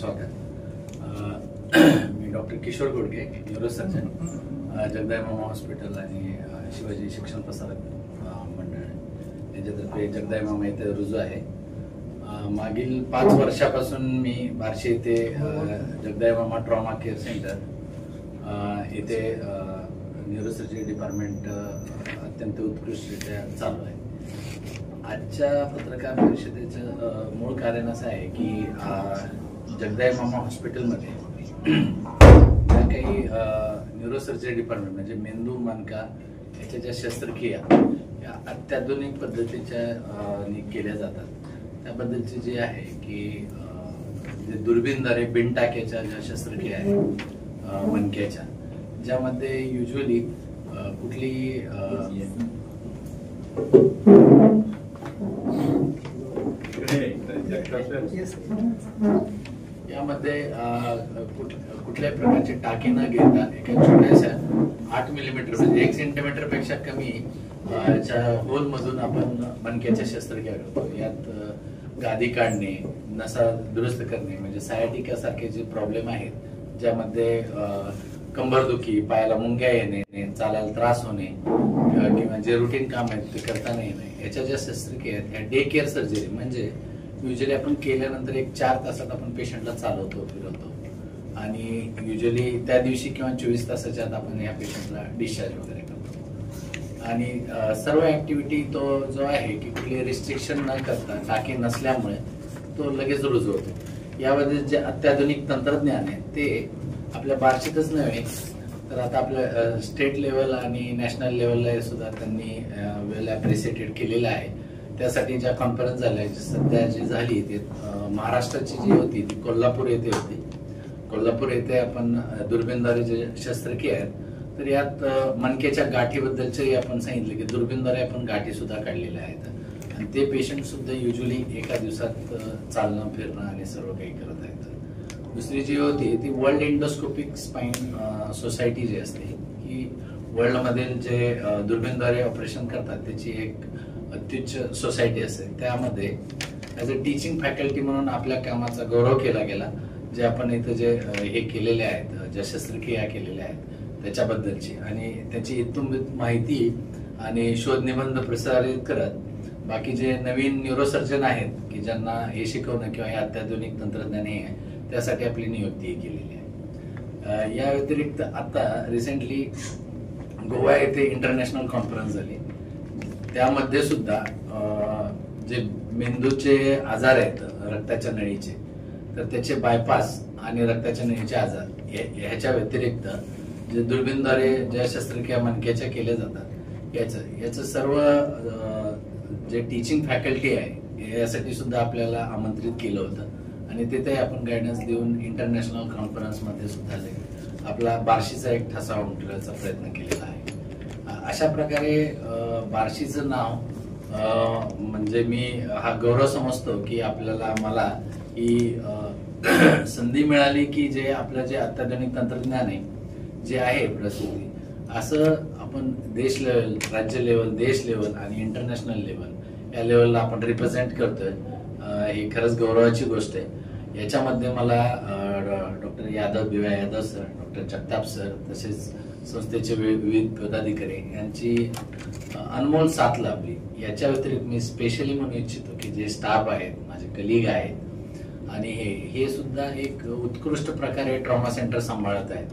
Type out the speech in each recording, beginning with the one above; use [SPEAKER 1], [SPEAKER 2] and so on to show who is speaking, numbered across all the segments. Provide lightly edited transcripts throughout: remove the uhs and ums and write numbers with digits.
[SPEAKER 1] स्वागत. मी doctor Kishore Godke, neurosurgeon, Jagday मामा hospital आणि शिवाजी शिक्षण प्रसारक मंडळ याच्यातर्फे जगदाय मामा इथे रुजू आहे. मागील 5 वर्षापासून मी बार्शी येथे जगदाय मामा ट्रॉमा केअर सेंटर येथे न्यूरोसर्जरी डिपार्टमेंट अत्यंत उत्कृष्टरित्या चालू आहे. आजच्या पत्रकार परिषदेचं मूळ कारण असं आहे की जगदाय मामा हॉस्पिटलमध्ये ज्या काही न्यूरोसर्जरी डिपार्टमेंट म्हणजे मेंदू मणका याच्या ज्या शस्त्रक्रिया या अत्याधुनिक पद्धतीच्या केल्या जातात त्याबद्दलची जी आहे की दुर्बीणद्वारे बिन टाक्याच्या ज्या शस्त्रक्रिया आहेत मणक्याच्या, ज्यामध्ये युजली कुठली यामध्ये कुठल्याही प्रकारचे टाके न घेता एका छोट्याशा 8 मिलीमीटर म्हणजे 1 सेंटीमीटर पेक्षा कमी होल मधून आपण मणक्याच्या शस्त्रक्रिया करतो. यात गादी काढणे, नसा दुरुस्त करणे म्हणजे सायाटिका सारखे जे प्रॉब्लेम आहेत ज्यामध्ये कंबरदुखी, पायाला मुंग्या येणे, चालायला त्रास होणे किंवा जे रुटीन काम आहेत ते करता नाही येणे, याच्या ज्या शस्त्रक्रिया आहेत ह्या डे केअर सर्जरी म्हणजे युजली आपण केल्यानंतर 1-4 तासात आपण पेशंटला चालवतो, फिरवतो आणि युजली त्या दिवशी किंवा 24 तासाच्या आत आपण या पेशंटला डिस्चार्ज वगैरे करतो. आणि सर्व ऍक्टिव्हिटी तो जो आहे की कुठली रिस्ट्रिक्शन न करता टाके नसल्यामुळे तो लगेच रुजू होतो. यामध्ये जे अत्याधुनिक तंत्रज्ञान आहे ते आपल्या बार्शीतच नव्हे तर आता आपल्या स्टेट लेवल आणि नॅशनल लेवलला सुद्धा त्यांनी वेल अप्रिशिएटेड केलेलं आहे. त्यासाठी ज्या कॉन्फरन्स झाल्या सध्या जी झाली ती महाराष्ट्राची जी होती ती कोल्हापूर येथे होती. कोल्हापूर येथे आपण दुर्बीणद्वारे जे शस्त्रक्रिया आहेत तर यात मणक्याच्या गाठीबद्दलचे आपण सांगितले की दुर्बीणद्वारे आपण गाठी सुद्धा काढलेल्या आहेत आणि ते पेशंट सुद्धा युजली एका दिवसात चालणं, फिरणं आणि सर्व काही करत आहेत. दुसरी जी होती ती वर्ल्ड एंडोस्कोपिक स्पाइन सोसायटी जी असते ही वर्ल्ड मधील जे दुर्बीणद्वारे ऑपरेशन करतात त्याची एक अत्युच्च सोसायटी असते. त्यामध्ये ऍज अ टीचिंग फॅकल्टी म्हणून आपल्या कामाचा गौरव केला गेला. जे आपण इथं जे हे केलेले आहेत, ज्या शस्त्रक्रिया केलेल्या आहेत त्याच्याबद्दलची आणि त्याची इत्तुंबित माहिती आणि शोध निबंध प्रसारित करत बाकी जे नवीन न्यूरोसर्जन आहेत की ज्यांना हे शिकवणं किंवा हे अत्याधुनिक तंत्रज्ञान हे आहे त्यासाठी आपली नियुक्ती केलेली आहे. या व्यतिरिक्त आता रिसेंटली गोवा येथे इंटरनॅशनल कॉन्फरन्स झाली. त्यामध्ये सुद्धा जे मेंदूचे आजार आहेत रक्ताच्या नळीचे तर त्याचे बायपास आणि रक्ताच्या नळीचे आजार ह्याच्या व्यतिरिक्त जे दुर्बीणद्वारे ज्या शस्त्रक्रिया मणक्याच्या केल्या जातात याचं सर्व जे टीचिंग फॅकल्टी आहे यासाठी सुद्धा आपल्याला आमंत्रित केलं होतं आणि तिथे आपण गायडन्स देऊन इंटरनॅशनल कॉन्फरन्स मध्ये सुद्धा आपला बार्शीचा एक ठसा उमटवण्याचा प्रयत्न केलेला आहे. अशा प्रकारे बार्शीचं नाव म्हणजे मी हा गौरव समजतो की मला ही संधी मिळाली की जे आपलं जे अत्याधुनिक तंत्रज्ञान आहे जे आहे प्रसिद्धी असं आपण देश लेवल, राज्य लेवल, देश लेवल आणि इंटरनॅशनल लेवल या लेवलला आपण रिप्रेझेंट करतोय. ही खरंच गौरवाची गोष्ट आहे. याच्यामध्ये मला doctor Yadav sir, doctor Jagtap sir तसेच संस्थेचे विविध पदाधिकारी यांची अनमोल साथ लाभली. याच्या व्यतिरिक्त मी स्पेशली म्हणू इच्छितो की जे स्टाफ आहेत, माझे कलिग आहेत आणि हे सुद्धा एक उत्कृष्ट प्रकारे ट्रॉमा सेंटर सांभाळत आहेत.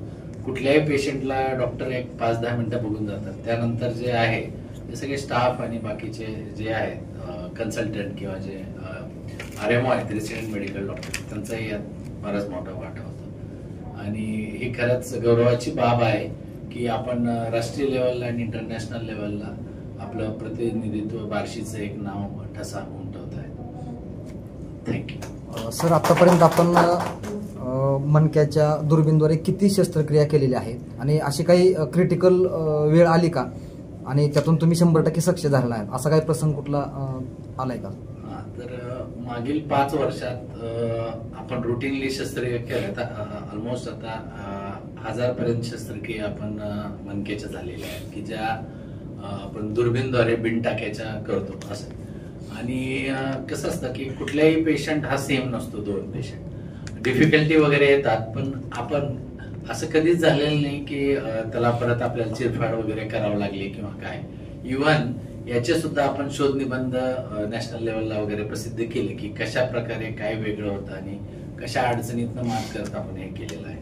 [SPEAKER 1] कुठल्याही पेशंटला डॉक्टर एक 5-10 मिनिटं बघून जातात. त्यानंतर जे आहे ते सगळे स्टाफ आणि बाकीचे जे आहेत कन्सल्टंट किंवा जे RMO आहेत, रेसिडेंट मेडिकल डॉक्टर, त्यांचाही यात बराच मोठा वाटा होता आणि ही खरंच गौरवाची बाब आहे की आपण राष्ट्रीय लेवलला आणि इंटरनॅशनल लेवलला आपलं प्रतिनिधित्व बार्शीचं एक नाव ठसा उमटवत आहे. थँक्यू.
[SPEAKER 2] सर, आतापर्यंत आपण मणक्याच्या दुर्बीणद्वारे किती शस्त्रक्रिया केलेल्या आहेत आणि अशी काही क्रिटिकल वेळ आली का आणि त्यातून तुम्ही 100% सक्सेस झाला आहे असा काही प्रसंग कुठला आलाय का?
[SPEAKER 1] तर मागील 5 वर्षात आपण रुटीनली शस्त्रक्रिया केल्या ऑलमोस्ट आता 1000 पर्यंत शस्त्रक्रिया आपण मणक्याच्या झालेल्या आहेत की ज्या आपण दुर्बीणद्वारे बिन टाक्याच्या करतो असं. आणि कसं असतं की कुठल्याही पेशंट हा सेम नसतो. 2 पेशंट डिफिकल्टी वगैरे येतात, पण आपण असं कधीच झालेलं नाही की त्याला परत आपल्याला चिरफाड वगैरे करावं लागली किंवा काय. इव्हन याचे सुद्धा आपण शोध निबंध नॅशनल लेवलला वगैरे प्रसिद्ध केले की कशा प्रकारे काय वेगळं होतं आणि कशा अडचणीतनं मात करत आपण हे केलेलं आहे.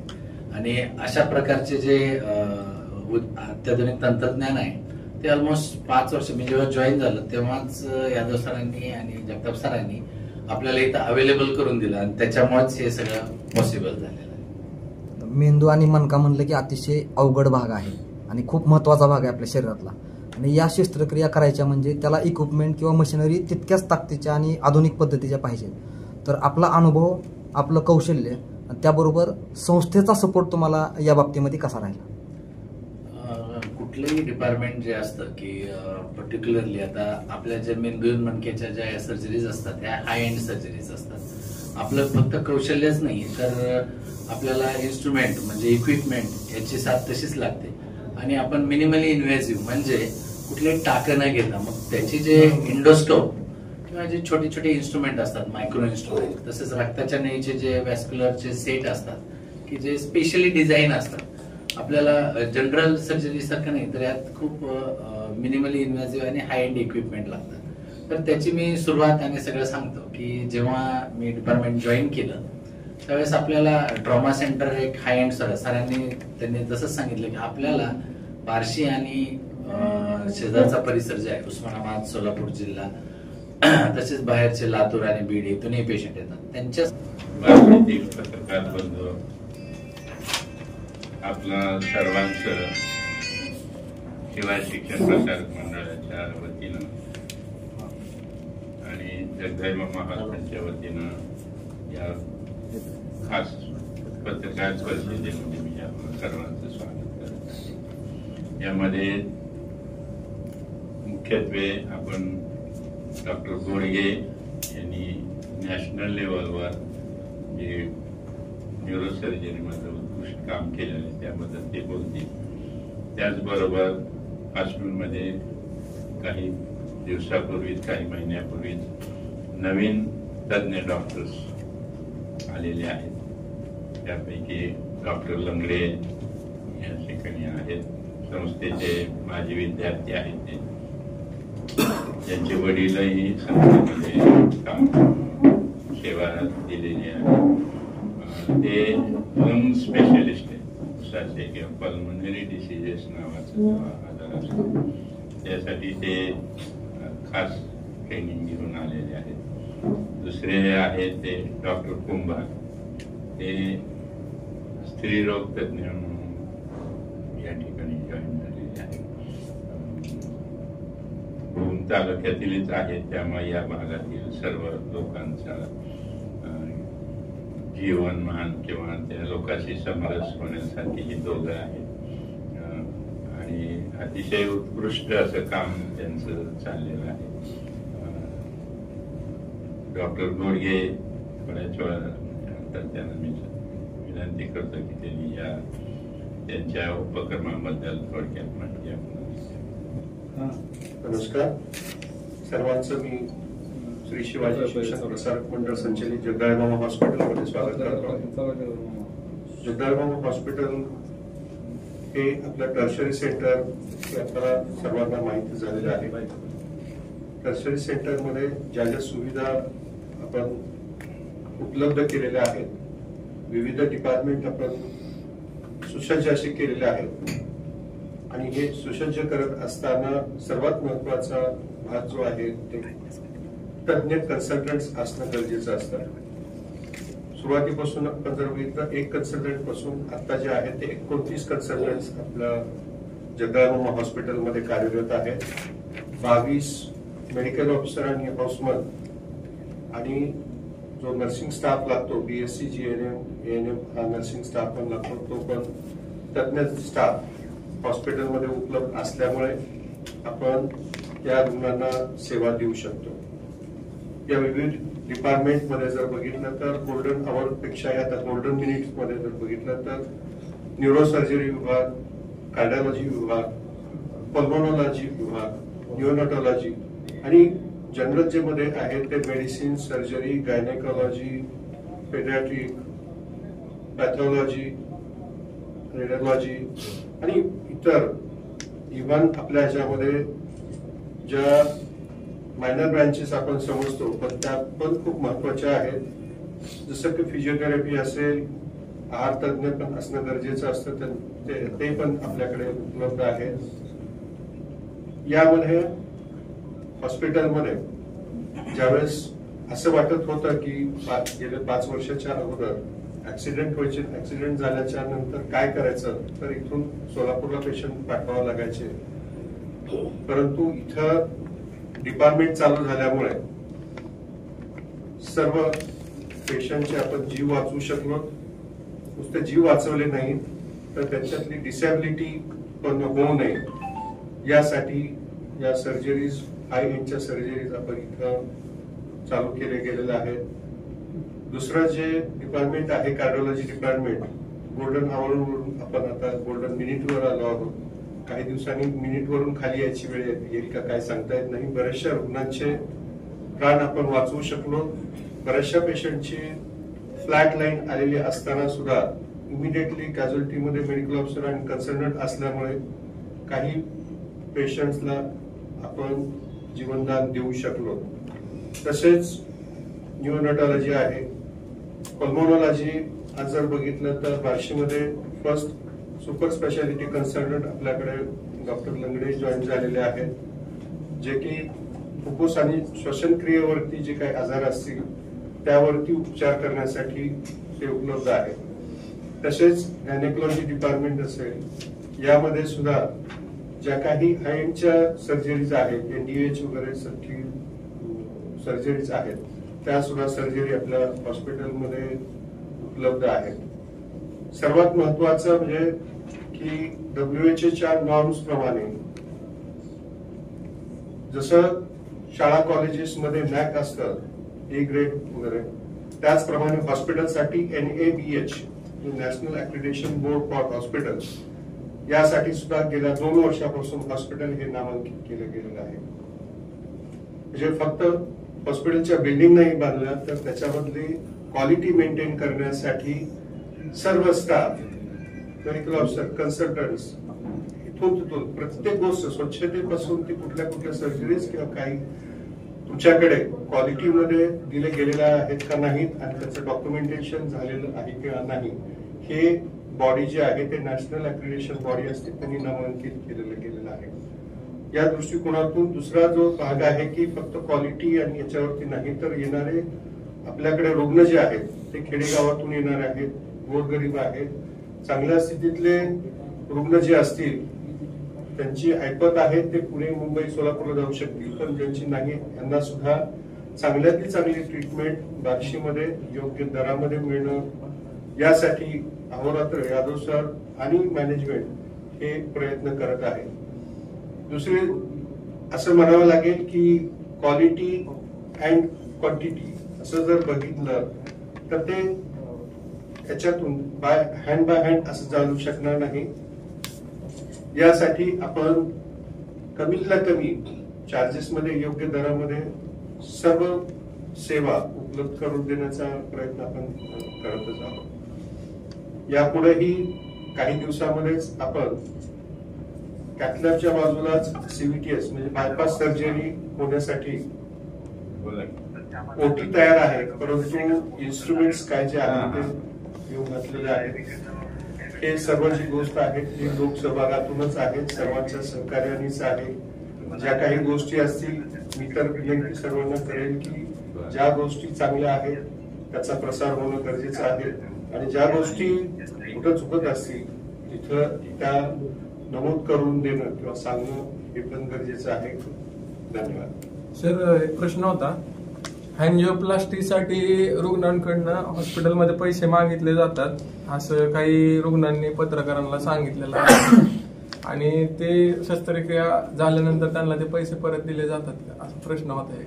[SPEAKER 1] आणि अशा प्रकारचे जे अत्याधुनिक तंत्रज्ञान आहे ते ऑलमोस्ट 5 वर्ष मी जेव्हा जॉईन झालं तेव्हाच यादव सरांनी आणि जगताप सरांनी आपल्याला इथं अवेलेबल करून दिलं आणि त्याच्यामुळेच हे सगळं पॉसिबल झालेलं आहे.
[SPEAKER 2] मेंदू आणि मणका म्हणलं की अतिशय अवघड भाग आहे आणि खूप महत्वाचा भाग आहे आपल्या शरीरातला. आणि या शस्त्रक्रिया करायच्या म्हणजे त्याला इक्विपमेंट किंवा मशिनरी तितक्याच ताकदीच्या आणि आधुनिक पद्धतीच्या पाहिजे. तर आपला अनुभव, आपलं कौशल्य आणि त्याबरोबर संस्थेचा सपोर्ट तुम्हाला या बाबतीमध्ये कसा राहिला?
[SPEAKER 1] कुठलंही डिपार्टमेंट जे असतं की पर्टिक्युलरली आता आपल्या ज्या मेंदू मणक्याच्या ज्या सर्जरीज असतात त्या हाय एंड सर्जरीज असतात. आपलं फक्त कौशल्यच नाही तर आपल्याला इन्स्ट्रुमेंट म्हणजे इक्विपमेंट याची साथ तशीच लागते. आणि आपण मिनिमली इन्व्हेसिव्ह म्हणजे कुठले टाकं न घेता मग त्याची जे इंडोस्कोप किंवा जे छोटे छोटे इन्स्ट्रुमेंट असतात, मायक्रो इन्स्ट्रुमेंट, तसेच रक्ताच्या नळीचे जे वॅस्क्युलरचे सेट असतात की जे स्पेशली डिझाईन असतात. आपल्याला जनरल सर्जरी सारखं नाही तर यात खूप मिनिमली इन्व्हेसिव्ह आणि हाय एंड इक्विपमेंट लागतात. तर त्याची मी सुरुवात आणि सगळं सांगतो की जेव्हा मी डिपार्टमेंट जॉईन केलं त्यावेळेस आपल्याला ट्रॉमा सेंटर एक हाय एंड सरांनी त्यांनी तसंच सांगितलं की आपल्याला बार्शी आणि शेजारचा परिसर जे आहे उस्मानाबाद, सोलापूर जिल्हा, तसेच बाहेरचे लातूर आणि बीड इथूनही पेशंट येतात. त्यांच्या
[SPEAKER 3] पत्रकार बंधू आपला सर्वांचं शिवाय शिक्षण प्रसारक मंडळाच्या वतीनं आणि जगदाई मामा हॉस्पिटलच्या वतीनं या खास पत्रकार परिषदेमध्ये मी आपलं सर्वांचं स्वागत करत आहे. यामध्ये मुख्यत्वे आपण डॉक्टर गोडगे यांनी नॅशनल लेवलवर जे न्यूरोसर्जरीमध्ये उत्कृष्ट काम केलेलं आहे त्याबद्दल ते बोलतील. त्याचबरोबर हॉस्पिटलमध्ये काही दिवसापूर्वीच, काही महिन्यापूर्वीच नवीन तज्ज्ञ डॉक्टर्स आलेले आहेत. त्यापैकी डॉक्टर लंगडे या ठिकाणी आहेत, संस्थेचे माजी विद्यार्थी आहेत ते, ज्यांचे वडीलही संस्थेमध्ये काम सेवा दिलेली आहे. ते लंग स्पेशलिस्ट आहेत. उसाचे किंवा पल्मोनरी डिसीजेस नावाचा जो आजार असतो त्यासाठी ते खास ट्रेनिंग घेऊन आलेले आहेत. दुसरे आहेत ते डॉक्टर कुंभार, ते स्त्रीरोग तज्ज्ञ म्हणून या ठिकाणी जॉईन झालेले आहेत. भूम तालुक्यातीलच आहेत, त्यामुळे या भागातील सर्व लोकांचा जीवनमान किंवा त्या लोकांशी समरस होण्यासाठी हे दोघं आहेत. आणि अतिशय उत्कृष्ट असं काम त्यांचं चाललेलं आहे. डॉक्टर गोडगे थोड्याच वेळानंतर त्यांना मी विनंती करतो की त्यांनी या त्यांच्या उपक्रमाबद्दल थोडक्यात माहिती आपण.
[SPEAKER 4] नमस्कार सर्वांचं. मी श्री शिवाजी शिक्षण प्रसारक मंडळ संचलित जगदाई मामा हॉस्पिटलमध्ये स्वागत करतो. जगदाई मामा हॉस्पिटल हे आपलं टर्शरी सेंटर हे आपल्याला सर्वांना माहिती झालेलं आहे. टर्शरी सेंटरमध्ये ज्या ज्या सुविधा आपण उपलब्ध केलेल्या आहेत, विविध डिपार्टमेंट आपण सुसज्ज असे केलेले आहेत. आणि हे सुसज्ज करत असताना सर्वात महत्वाचा भाग जो आहे ते तज्ञ कन्सल्टंट्स असणं गरजेचं असतं. सुरुवातीपासून आपण जर बघितलं 1 कन्सल्टंट पासून आता जे आहे ते 29 कन्सल्टंट्स आपल्या जगदाई मामा हॉस्पिटलमध्ये कार्यरत आहेत. 22 मेडिकल ऑफिसर आणि हाऊसमन आणि जो नर्सिंग स्टाफ लागतो, BSc GNM ANM हा नर्सिंग स्टाफ पण लागतो, तो पण तज्ञ स्टाफ हॉस्पिटलमध्ये उपलब्ध असल्यामुळे आपण त्या रुग्णांना सेवा देऊ शकतो. या विविध डिपार्टमेंटमध्ये जर बघितलं तर गोल्डन आवर पेक्षा आता गोल्डन मिनिट्स मध्ये जर बघितलं तर न्यूरोसर्जरी विभाग, कार्डिओलॉजी विभाग, पल्मोनॉलॉजी विभाग, न्यूरोनॉटॉलॉजी आणि जनरल जे मध्ये आहेत ते medicine, surgery, gynaecology, paediatric, pathology, radiology आणि इतर इव्हन आपल्या ह्याच्यामध्ये ज्या मायनर ब्रँचेस आपण समजतो पण त्या पण खूप महत्वाच्या आहेत. जसं की फिजिओथेरपी असेल, आहार तज्ञ पण असणं गरजेचं असतं, ते पण आपल्याकडे उपलब्ध आहेत. यामध्ये हॉस्पिटलमध्ये ज्यावेळेस असं वाटत होतं की गेल्या 5 वर्षाच्या अगोदर ऍक्सिडेंट झाल्याच्या नंतर काय करायचं, तर इथून सोलापूरला पेशंट पाठवावं लागायचे. परंतु इथं डिपार्टमेंट चालू झाल्यामुळे सर्व पेशंटचे आपण जीव वाचवू शकलो. नुसते जीव वाचवले नाही तर त्यांच्यातली डिसॅबिलिटी पण होऊ नये यासाठी या सर्जरीज, हाय एंडच्या सर्जरीज आपण इथं चालू केले गेलेले आहेत. दुसरं जे डिपार्टमेंट आहे कार्डिओलॉजी डिपार्टमेंट, गोल्डन आवरवरून आपण आता गोल्डन मिनिटवर आलो आहोत. काही दिवसांनी मिनिटवरून खाली यायची वेळ येईल का काय सांगता येत नाही. बऱ्याचशा रुग्णांचे प्राण आपण वाचवू शकलो. बऱ्याचशा पेशंटची फ्लॅट लाईन आलेली असताना सुद्धा इमिडिएटली कॅज्युअल्टीमध्ये मेडिकल ऑफिसर आणि कन्सल्टंट असल्यामुळे काही पेशंट्सला आपण जीवनदान देऊ शकलो. तसेच न्यूरोनॅटॉलॉजी आहे, पल्मोनॉलॉजी आज जर बघितलं तर बार्शीमध्ये फर्स्ट सुपर स्पेशालिटी कन्सल्टंट आपल्याकडे डॉक्टर लंगडे जॉईन झालेले आहेत, जे की फुफ्फुस आणि श्वसनक्रियेवरती जे काही आजार असतील त्यावरती उपचार करण्यासाठी ते उपलब्ध आहे. तसेच गायनेकॉलॉजी डिपार्टमेंट असेल, यामध्ये सुद्धा ज्या काही हाय एंडच्या सर्जरीज आहेत, NDH वगैरे साठी सर्जरीज आहेत, त्या सुद्धा सर्जरी आपल्या हॉस्पिटलमध्ये उपलब्ध आहेत. सर्वात महत्वाचं म्हणजे की WHO नॉर्म्स प्रमाणे जसं शाळा कॉलेजेसमध्ये NAC असतं A ग्रेड वगैरे, त्याचप्रमाणे हॉस्पिटलसाठी NABH National Accreditation Board for Hospital यासाठी सुद्धा गेल्या 2 वर्षापासून हॉस्पिटल हे नामांकित केलं गेलेलं आहे. म्हणजे फक्त हॉस्पिटलच्या बिल्डिंग नाही बांधल्या तर त्याच्यामधली क्वालिटी मेंटेन करण्यासाठी सर्व स्टाफ, मेडिकल ऑफिसर, कन्सल्टंट्स इथून तिथून प्रत्येक गोष्ट स्वच्छतेपासून ते कुठल्या सर्जरीज किंवा काही तुमच्याकडे क्वालिटीमध्ये दिले गेलेल्या आहेत का नाहीत आणि त्याचं डॉक्युमेंटेशन झालेलं आहे किंवा नाही, हे बॉडी जे आहे ते नॅशनल ऍक्रिडिटेशन बॉडी असते त्यांनी नामांकित केलेलं गेलेलं आहे. या दृष्टिकोनातून दुसरा जो भाग आहे की फक्त क्वालिटी आणि याच्यावरती नाही तर येणारे आपल्याकडे रुग्ण जे आहेत ते खेडेगावातून येणारे आहेत, गोरगरीब आहेत, चांगल्या स्थितीतले रुग्ण जे असतील त्यांची ऐपत आहे ते पुणे, मुंबई, सोलापूरला जाऊ शकतील, पण ज्यांची नाही यांना सुद्धा चांगल्यातली चांगली ट्रीटमेंट बार्शीमध्ये योग्य दरामध्ये मिळणं यासाठी अहोरात्र यादव सर आणि मॅनेजमेंट हे प्रयत्न करत आहे. दुसरे असं म्हणावं लागेल की क्वालिटी अँड क्वांटिटी असं जर बघितलं तर ते याच्यातून बाय हँड असं चालू शकणार नाही. यासाठी आपण कमीतला कमी चार्जेस मध्ये योग्य दरामध्ये सर्व सेवा उपलब्ध करून देण्याचा प्रयत्न आपण करतच आहोत. यापुढेही काही दिवसामध्येच आपण कॅथलॅबच्या बाजूलाच CVTS म्हणजे बायपास सर्जरी होण्यासाठी OT तयार आहे, परंतु इन्स्ट्रुमेंट्स काय जे आहेत ते येऊन घातलेले आहेत. हे सर्व जी गोष्ट आहे ती लोकसहभागातूनच आहे, सर्वांच्या सहकार्यानेच आहे. ज्या काही गोष्टी असतील मी तर विनंती सर्वांना करेल की ज्या गोष्टी चांगल्या आहेत त्याचा प्रसार होणं गरजेचं आहे आणि ज्या गोष्टी कुठं चुकत असतील तिथं त्या नमूद करून देणं किंवा सांगणं हे पण गरजेचं आहे. धन्यवाद.
[SPEAKER 5] सर, एक प्रश्न होता. अँजिओप्लास्टीसाठी रुग्णांकडनं हॉस्पिटलमध्ये पैसे मागितले जातात असं काही रुग्णांनी पत्रकारांना सांगितलेलं आहे आणि ते शस्त्रक्रिया झाल्यानंतर त्यांना ते पैसे परत दिले जातात का, असा प्रश्न होता.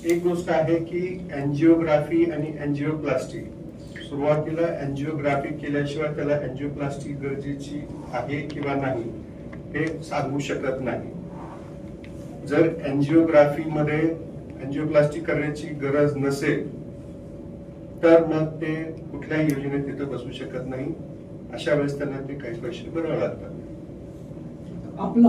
[SPEAKER 4] एक गोष्ट आहे की अँजिओग्राफी आणि अँजिओप्लास्टी, सुरुवातीला अँजिओग्राफी केल्याशिवाय त्याला अँजिओप्लास्टी गरजेची आहे किंवा नाही हे सांगू शकत नाही. जर अँजिओग्राफी मध्ये अँजिओप्लास्टी करण्याची गरज नसेल तर मग ते कुठल्याही योजनेत तिथं बसू शकत नाही. अशा वेळेस त्यांना ते काही पैसे भरावे लागतात.
[SPEAKER 6] आपलं